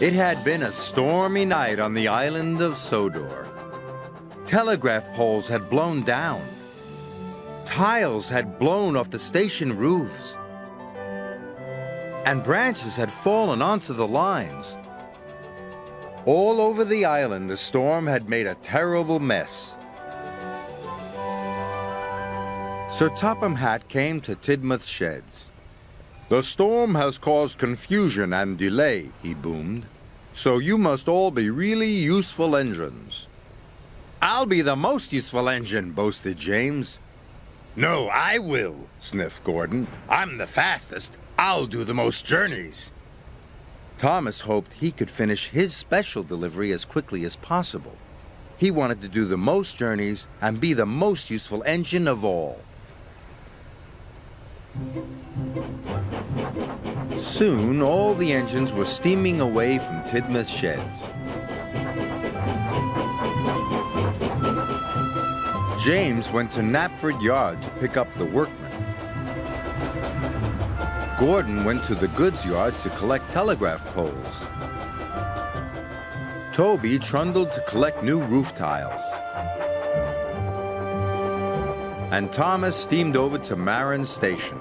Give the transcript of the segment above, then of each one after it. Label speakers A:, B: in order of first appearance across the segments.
A: It had been a stormy night on the island of Sodor. Telegraph poles had blown down. Tiles had blown off the station roofs. And branches had fallen onto the lines. All over the island, the storm had made a terrible mess. Sir Topham Hatt came to Tidmouth Sheds. "The storm has caused confusion and delay," he boomed. "So you must all be really useful engines." "I'll be the most useful engine," boasted James. "No, I will," sniffed Gordon. "I'm the fastest. I'll do the most journeys." Thomas hoped he could finish his special delivery as quickly as possible. He wanted to do the most journeys and be the most useful engine of all. Soon, all the engines were steaming away from Tidmouth Sheds. James went to Knapford Yard to pick up the workmen. Gordon went to the goods yard to collect telegraph poles. Toby trundled to collect new roof tiles. And Thomas steamed over to Marin Station.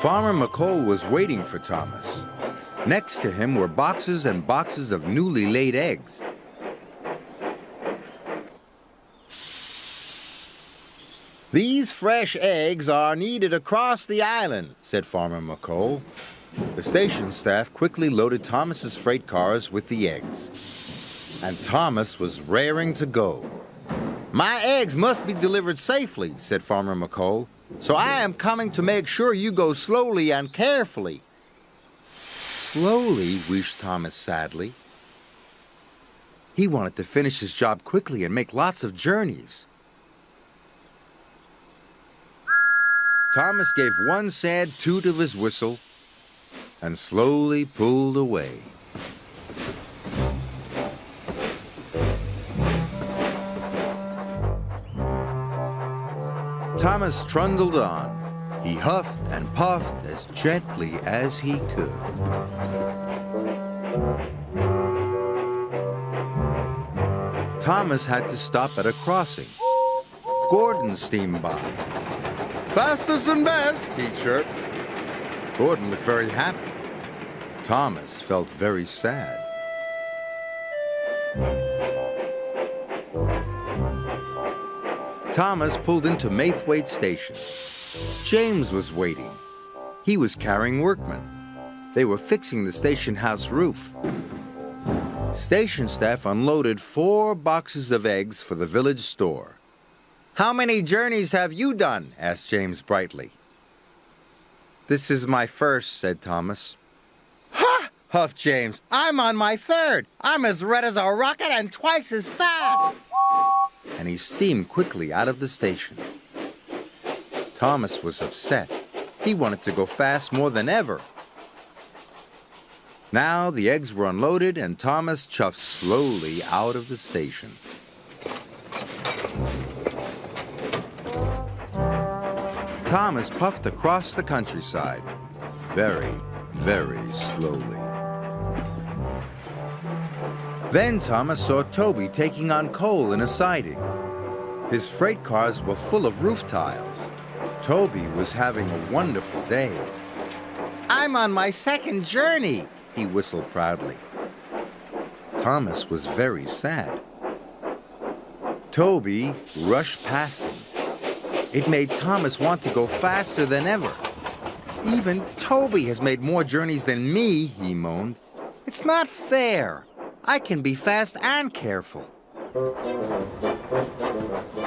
A: Farmer McColl was waiting for Thomas. Next to him were boxes and boxes of newly laid eggs. "These fresh eggs are needed across the island," said Farmer McColl. The station staff quickly loaded Thomas's freight cars with the eggs. And Thomas was raring to go. "My eggs must be delivered safely," said Farmer McColl. "So I am coming to make sure you go slowly and carefully." "Slowly," wished Thomas sadly. He wanted to finish his job quickly and make lots of journeys. Thomas gave one sad toot of his whistle and slowly pulled away. Thomas trundled on. He huffed and puffed as gently as he could. Thomas had to stop at a crossing. Gordon steamed by. "Fastest and best," he chirped. Gordon looked very happy. Thomas felt very sad. Thomas pulled into Maithwaite Station. James was waiting. He was carrying workmen. They were fixing the station house roof. Station staff unloaded 4 boxes of eggs for the village store. "How many journeys have you done?" asked James brightly. "This is my first," said Thomas. "Ha!" huffed James. "I'm on my 3rd. I'm as red as a rocket and twice as fast." And he steamed quickly out of the station. Thomas was upset. He wanted to go fast more than ever. Now the eggs were unloaded and Thomas chuffed slowly out of the station. Thomas puffed across the countryside, very, very slowly. Then Thomas saw Toby taking on coal in a siding. His freight cars were full of roof tiles. Toby was having a wonderful day. "I'm on my 2nd journey," he whistled proudly. Thomas was very sad. Toby rushed past him. It made Thomas want to go faster than ever. "Even Toby has made more journeys than me," he moaned. "It's not fair. I can be fast and careful."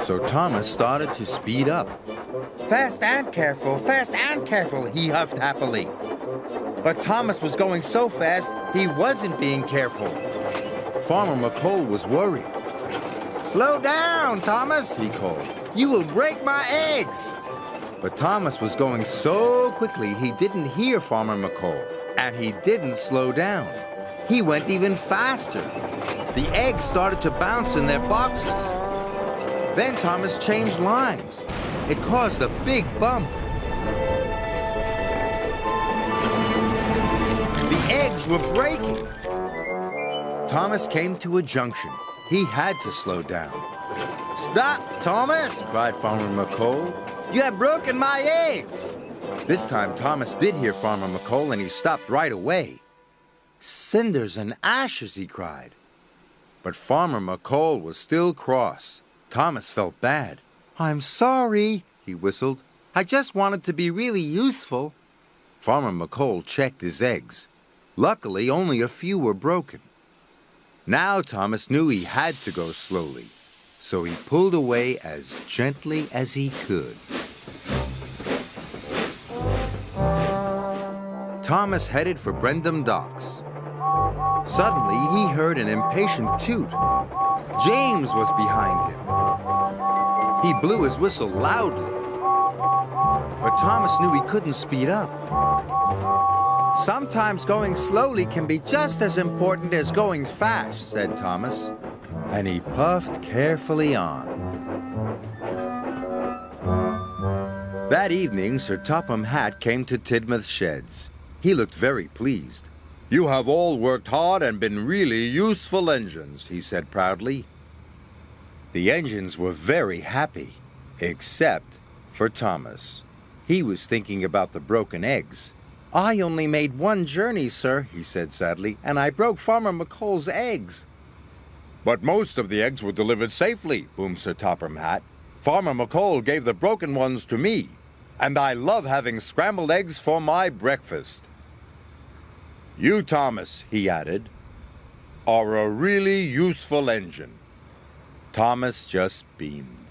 A: So Thomas started to speed up. Fast and careful, he huffed happily. But Thomas was going so fast, he wasn't being careful. Farmer McColl was worried. "Slow down, Thomas," he called. "You will break my eggs." But Thomas was going so quickly he didn't hear Farmer McColl, and he didn't slow down. He went even faster. The eggs started to bounce in their boxes. Then Thomas changed lines. It caused a big bump. The eggs were breaking. Thomas came to a junction. He had to slow down. "Stop, Thomas!" cried Farmer McColl. "You have broken my eggs!" This time Thomas did hear Farmer McColl, and he stopped right away. "Cinders and ashes!" he cried. But Farmer McColl was still cross. Thomas felt bad. "I'm sorry," he whistled. "I just wanted to be really useful." Farmer McColl checked his eggs. Luckily, only a few were broken. Now Thomas knew he had to go slowly, so he pulled away as gently as he could. Thomas headed for Brendam Docks. Suddenly, he heard an impatient toot. James was behind him. He blew his whistle loudly, but Thomas knew he couldn't speed up. "Sometimes going slowly can be just as important as going fast," said Thomas, and he puffed carefully on. That evening, Sir Topham Hatt came to Tidmouth Sheds. He looked very pleased. "You have all worked hard and been really useful engines," he said proudly. The engines were very happy, except for Thomas. He was thinking about the broken eggs. "I only made one journey, sir," he said sadly, "and I broke Farmer McColl's eggs." "But most of the eggs were delivered safely," boomed Sir Topham Hatt. "Farmer McColl gave the broken ones to me, and I love having scrambled eggs for my breakfast. You, Thomas," he added, "are a really useful engine." Thomas just beamed.